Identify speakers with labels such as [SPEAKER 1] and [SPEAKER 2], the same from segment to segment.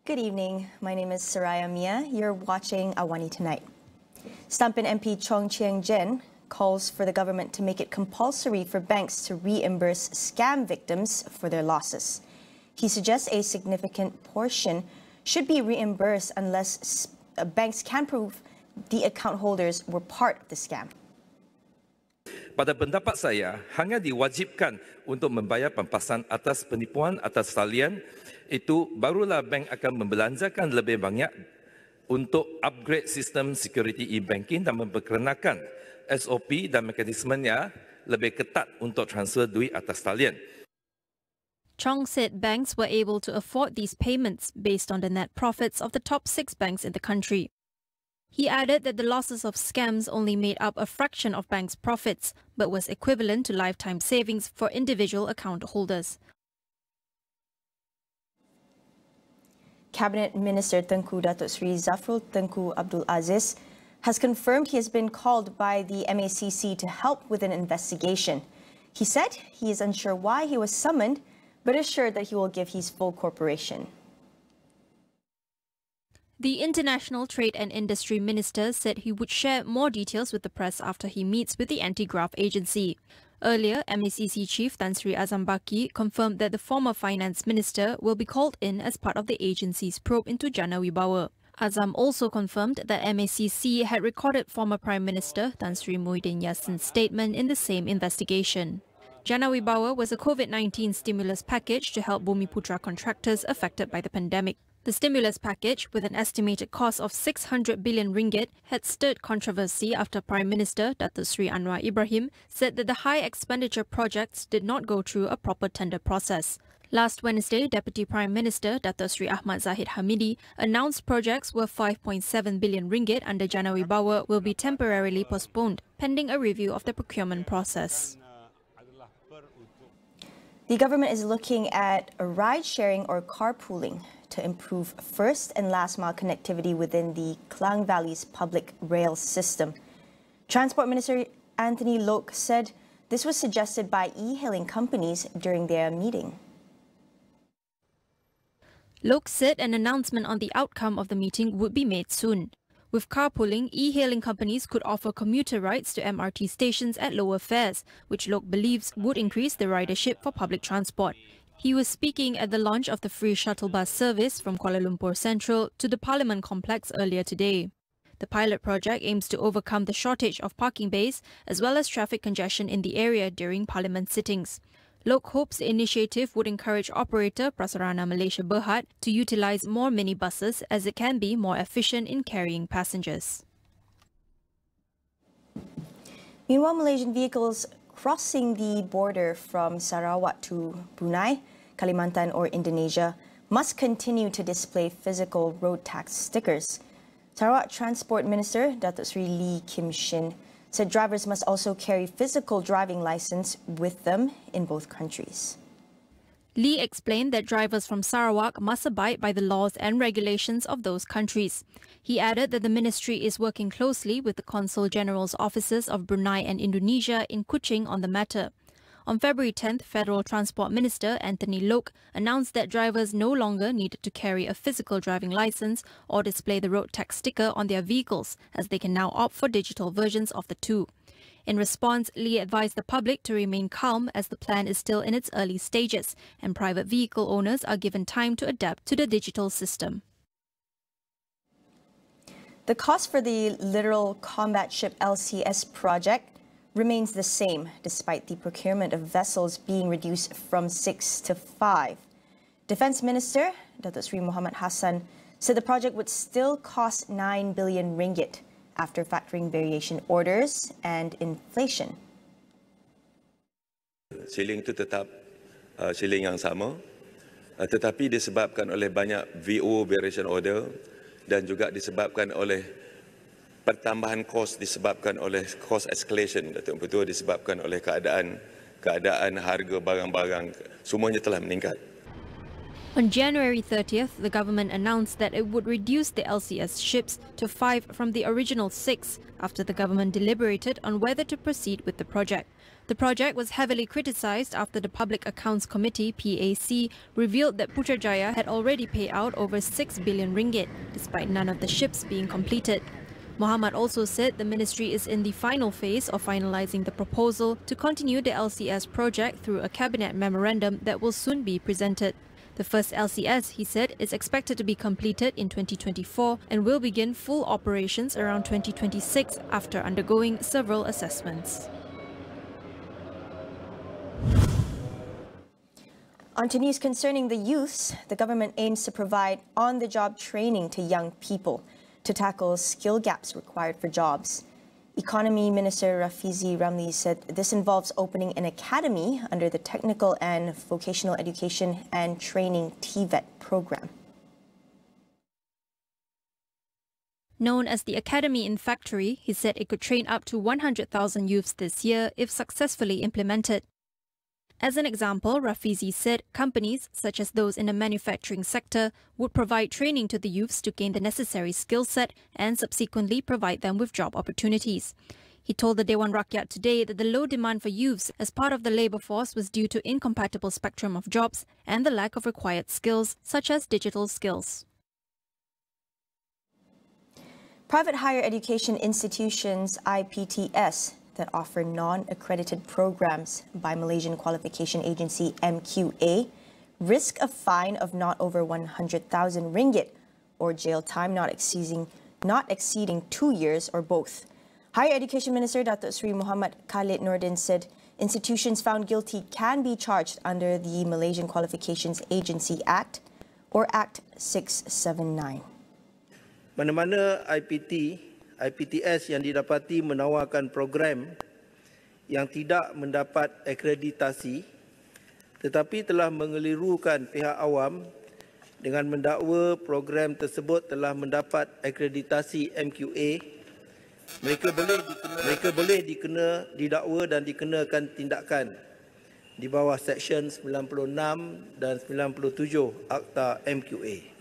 [SPEAKER 1] Good evening. My name is Soraya Mia. You're watching Awani Tonight. Stumpin MP Chong Chiang Jen calls for the government to make it compulsory for banks to reimburse scam victims for their losses. He suggests a significant portion should be reimbursed unless banks can prove the account holders were part of the scam.
[SPEAKER 2] Pada pendapat saya, hanya diwajibkan untuk membayar pampasan atas penipuan atas talian, itu barulah bank akan membelanjakan lebih banyak untuk upgrade sistem security e-banking dan memperkenakan SOP dan mekanismenya lebih ketat untuk transfer duit atas talian.
[SPEAKER 3] Chong said banks were able to afford these payments based on the net profits of the top 6 banks in the country. He added that the losses of scams only made up a fraction of banks' profits, but was equivalent to lifetime savings for individual account holders.
[SPEAKER 1] Cabinet Minister Tengku Datuk Seri Zafrul Tengku Abdul Aziz has confirmed he has been called by the MACC to help with an investigation. He said he is unsure why he was summoned, but assured that he will give his full cooperation.
[SPEAKER 3] The International Trade and Industry Minister said he would share more details with the press after he meets with the anti-graft agency. Earlier, MACC Chief Tan Sri Azam Baki confirmed that the former Finance Minister will be called in as part of the agency's probe into Jana Wibawa. Azam also confirmed that MACC had recorded former Prime Minister Tan Sri Muhyiddin Yassin's statement in the same investigation. Jana Wibawa was a COVID-19 stimulus package to help Bumiputra contractors affected by the pandemic. The stimulus package, with an estimated cost of 600 billion ringgit, had stirred controversy after Prime Minister Datuk Sri Anwar Ibrahim said that the high expenditure projects did not go through a proper tender process. Last Wednesday, Deputy Prime Minister Datuk Sri Ahmad Zahid Hamidi announced projects worth 5.7 billion ringgit under Jana Wibawa will be temporarily postponed, pending a review of the procurement process.
[SPEAKER 1] The government is looking at a ride-sharing or carpooling to improve first and last mile connectivity within the Klang Valley's public rail system. Transport Minister Anthony Loke said this was suggested by e-hailing companies during their meeting.
[SPEAKER 3] Loke said an announcement on the outcome of the meeting would be made soon. With carpooling, e-hailing companies could offer commuter rides to MRT stations at lower fares, which Loke believes would increase the ridership for public transport. He was speaking at the launch of the free shuttle bus service from Kuala Lumpur Central to the Parliament complex earlier today. The pilot project aims to overcome the shortage of parking bays as well as traffic congestion in the area during Parliament sittings. Loke hopes the initiative would encourage operator Prasarana Malaysia Berhad to utilise more minibuses as it can be more efficient in carrying passengers.
[SPEAKER 1] Meanwhile, Malaysian vehicles crossing the border from Sarawak to Brunei, Kalimantan or Indonesia must continue to display physical road tax stickers. Sarawak Transport Minister Datuk Seri Lee Kim Shin said drivers must also carry physical driving license with them in both countries.
[SPEAKER 3] Lee explained that drivers from Sarawak must abide by the laws and regulations of those countries. He added that the ministry is working closely with the Consul General's offices of Brunei and Indonesia in Kuching on the matter. On February 10th, Federal Transport Minister Anthony Loke announced that drivers no longer needed to carry a physical driving license or display the road tax sticker on their vehicles, as they can now opt for digital versions of the two. In response, Lee advised the public to remain calm as the plan is still in its early stages and private vehicle owners are given time to adapt to the digital system.
[SPEAKER 1] The cost for the Littoral Combat Ship LCS project remains the same, despite the procurement of vessels being reduced from 6 to 5. Defence Minister Datuk Seri Muhammad Hassan said the project would still cost 9 billion ringgit after factoring variation orders and inflation.
[SPEAKER 4] Shilling itu tetap shilling yang sama, tetapi disebabkan oleh banyak VO variation order dan juga disebabkan oleh pertambahan kos disebabkan oleh cost escalation, betul disebabkan oleh keadaan harga barang-barang semuanya telah meningkat.
[SPEAKER 3] On January 30th, the government announced that it would reduce the LCS ships to 5 from the original 6 after the government deliberated on whether to proceed with the project. The project was heavily criticized after the Public Accounts Committee (PAC) revealed that Putrajaya had already paid out over 6 billion ringgit, despite none of the ships being completed. Mohamad also said the ministry is in the final phase of finalizing the proposal to continue the LCS project through a cabinet memorandum that will soon be presented. The first LCS, he said, is expected to be completed in 2024 and will begin full operations around 2026 after undergoing several assessments.
[SPEAKER 1] On to news concerning the youths, the government aims to provide on-the-job training to young people to tackle skill gaps required for jobs. Economy Minister Rafizi Ramli said this involves opening an academy under the Technical and Vocational Education and Training TVET program.
[SPEAKER 3] Known as the Academy in Factory, he said it could train up to 100,000 youths this year if successfully implemented. As an example, Rafizi said companies, such as those in the manufacturing sector, would provide training to the youths to gain the necessary skill set and subsequently provide them with job opportunities. He told the Dewan Rakyat today that the low demand for youths as part of the labour force was due to incompatible spectrum of jobs and the lack of required skills, such as digital skills.
[SPEAKER 1] Private higher education institutions, IPTS, that offer non-accredited programs by Malaysian Qualification Agency MQA risk a fine of not over 100,000 ringgit or jail time not exceeding 2 years or both. Higher Education Minister Datuk Seri Muhammad Khalid Nordin said institutions found guilty can be charged under the Malaysian Qualifications Agency Act or Act 679.
[SPEAKER 5] Mana-mana IPTS yang didapati menawarkan program yang tidak mendapat akreditasi tetapi telah mengelirukan pihak awam dengan mendakwa program tersebut telah mendapat akreditasi MQA, mereka boleh didakwa dan dikenakan tindakan di bawah Seksyen 96 dan 97 Akta MQA.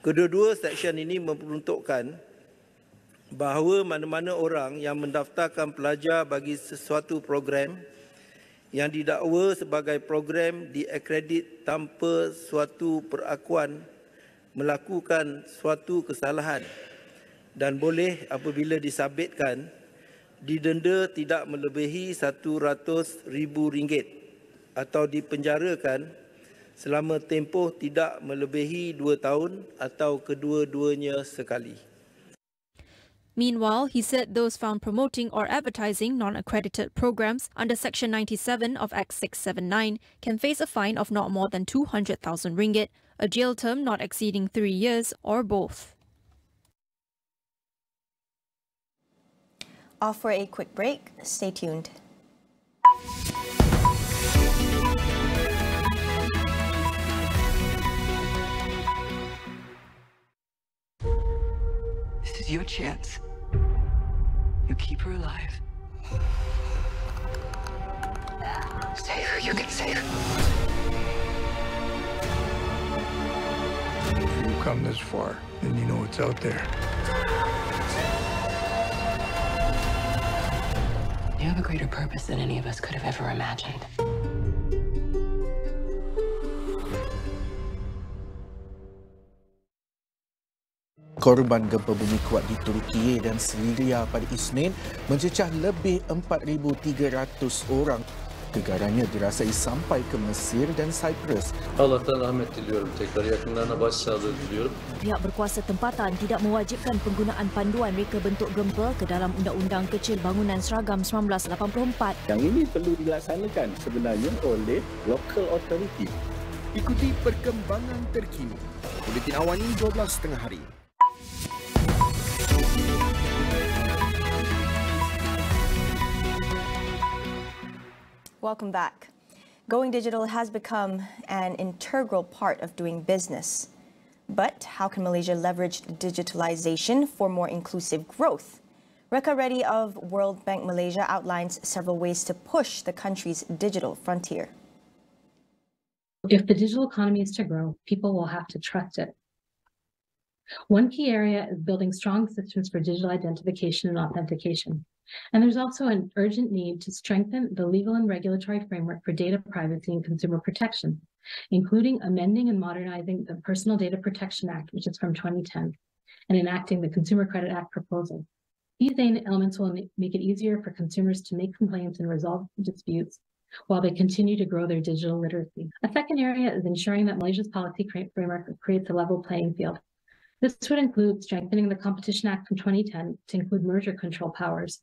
[SPEAKER 5] Kedua-dua seksyen ini memperuntukkan bahawa mana-mana orang yang mendaftarkan pelajar bagi sesuatu program yang didakwa sebagai program diakredit tanpa suatu perakuan melakukan suatu kesalahan dan boleh apabila disabitkan didenda tidak melebihi RM100,000 atau dipenjarakan selama tempoh tidak melebihi 2 tahun atau kedua-duanya sekali.
[SPEAKER 3] Meanwhile, he said those found promoting or advertising non-accredited programs under Section 97 of Act 679 can face a fine of not more than 200,000 ringgit, a jail term not exceeding 3 years, or both.
[SPEAKER 1] Off for a quick break. Stay tuned.
[SPEAKER 6] This is your chance. You keep her alive. Save her, you can save her.
[SPEAKER 7] If you come this far, then you know it's out there.
[SPEAKER 6] You have a greater purpose than any of us could have ever imagined.
[SPEAKER 8] Korban gempa bumi kuat di Turkiye dan Syria pada Isnin mencecah lebih 4,300 orang. Kegarannya dirasai sampai ke Mesir dan Cyprus.
[SPEAKER 9] Allah'tan rahmet diliyorum. Tekrar yakınlarına başsağlığı diliyorum.
[SPEAKER 10] Pihak berkuasa tempatan tidak mewajibkan penggunaan panduan reka bentuk gempa ke dalam Undang-Undang Kecil Bangunan Seragam 1984.
[SPEAKER 11] Yang ini perlu dilaksanakan sebenarnya oleh local authority.
[SPEAKER 12] Ikuti perkembangan terkini. Buletin Awani 12.30 hari.
[SPEAKER 1] Welcome back. Going digital has become an integral part of doing business. But how can Malaysia leverage digitalization for more inclusive growth? Reka Reddy of World Bank Malaysia outlines several ways to push the country's digital frontier.
[SPEAKER 13] If the digital economy is to grow, people will have to trust it. One key area is building strong systems for digital identification and authentication. And there's also an urgent need to strengthen the legal and regulatory framework for data privacy and consumer protection, including amending and modernizing the Personal Data Protection Act, which is from 2010, and enacting the Consumer Credit Act proposal. These elements will make it easier for consumers to make complaints and resolve disputes while they continue to grow their digital literacy. A second area is ensuring that Malaysia's policy framework creates a level playing field. This would include strengthening the Competition Act from 2010 to include merger control powers.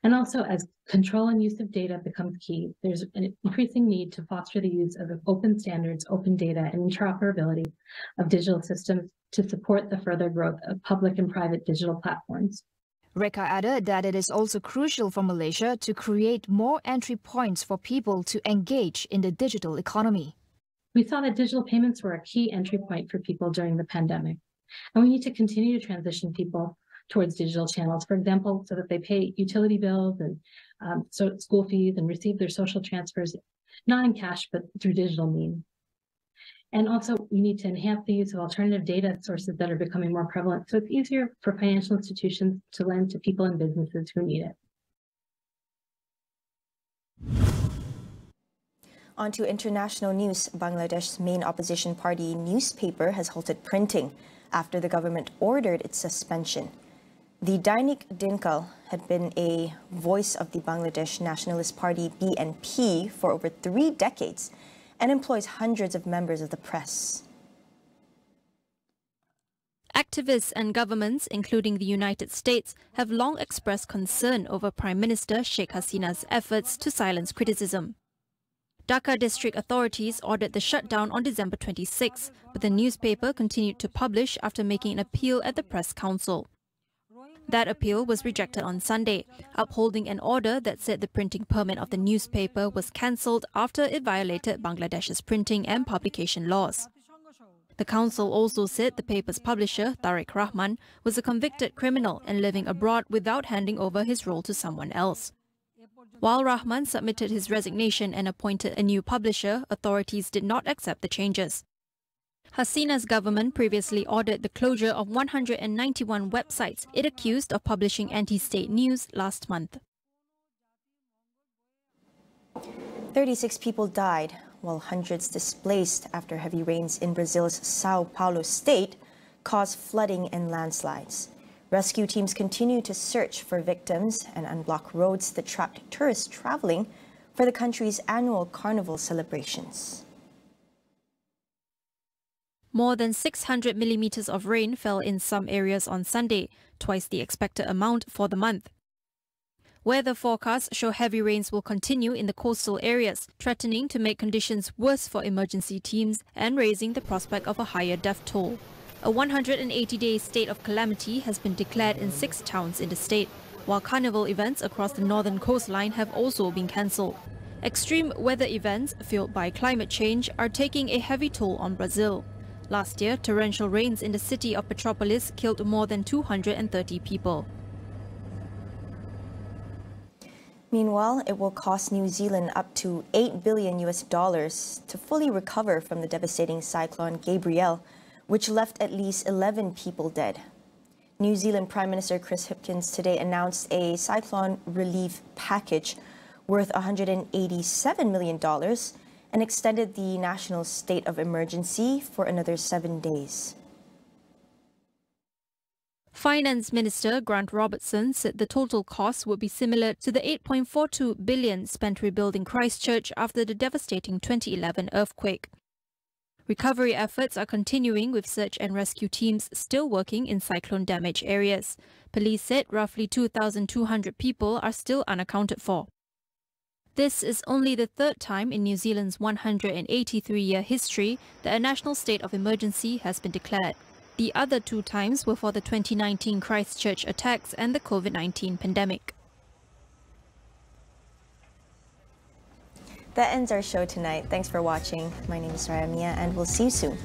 [SPEAKER 13] And also, as control and use of data becomes key, there's an increasing need to foster the use of open standards, open data, and interoperability of digital systems to support the further growth of public and private digital platforms.
[SPEAKER 14] Reka added that it is also crucial for Malaysia to create more entry points for people to engage in the digital economy.
[SPEAKER 13] We saw that digital payments were a key entry point for people during the pandemic, and we need to continue to transition people towards digital channels, for example, so that they pay utility bills and school fees and receive their social transfers, not in cash, but through digital means. And also, we need to enhance the use of alternative data sources that are becoming more prevalent, so it's easier for financial institutions to lend to people and businesses who need it.
[SPEAKER 1] On to international news. Bangladesh's main opposition party newspaper has halted printing after the government ordered its suspension. The Dainik Dinkal had been a voice of the Bangladesh Nationalist Party BNP for over 3 decades and employs hundreds of members of the press.
[SPEAKER 3] Activists and governments, including the United States, have long expressed concern over Prime Minister Sheikh Hasina's efforts to silence criticism. Dhaka district authorities ordered the shutdown on December 26, but the newspaper continued to publish after making an appeal at the Press Council. That appeal was rejected on Sunday, upholding an order that said the printing permit of the newspaper was cancelled after it violated Bangladesh's printing and publication laws. The council also said the paper's publisher, Tariq Rahman, was a convicted criminal and living abroad without handing over his role to someone else. While Rahman submitted his resignation and appointed a new publisher, authorities did not accept the changes. Hasina's government previously ordered the closure of 191 websites it accused of publishing anti-state news last month.
[SPEAKER 1] 36 people died, while hundreds displaced after heavy rains in Brazil's Sao Paulo state caused flooding and landslides. Rescue teams continue to search for victims and unblock roads that trapped tourists traveling for the country's annual carnival celebrations.
[SPEAKER 3] More than 600 millimeters of rain fell in some areas on Sunday, twice the expected amount for the month. Weather forecasts show heavy rains will continue in the coastal areas, threatening to make conditions worse for emergency teams and raising the prospect of a higher death toll. A 180-day state of calamity has been declared in 6 towns in the state, while carnival events across the northern coastline have also been cancelled. Extreme weather events fueled by climate change are taking a heavy toll on Brazil. Last year, torrential rains in the city of Petropolis killed more than 230 people.
[SPEAKER 1] Meanwhile, it will cost New Zealand up to $8 billion to fully recover from the devastating cyclone Gabrielle, which left at least 11 people dead. New Zealand Prime Minister Chris Hipkins today announced a cyclone relief package worth $187 million and extended the national state of emergency for another 7 days.
[SPEAKER 3] Finance Minister Grant Robertson said the total cost would be similar to the $8.42 billion spent rebuilding Christchurch after the devastating 2011 earthquake. Recovery efforts are continuing with search and rescue teams still working in cyclone-damaged areas. Police said roughly 2,200 people are still unaccounted for. This is only the 3rd time in New Zealand's 183-year history that a national state of emergency has been declared. The other 2 times were for the 2019 Christchurch attacks and the COVID-19 pandemic.
[SPEAKER 1] That ends our show tonight. Thanks for watching. My name is Saraya Mia, and we'll see you soon.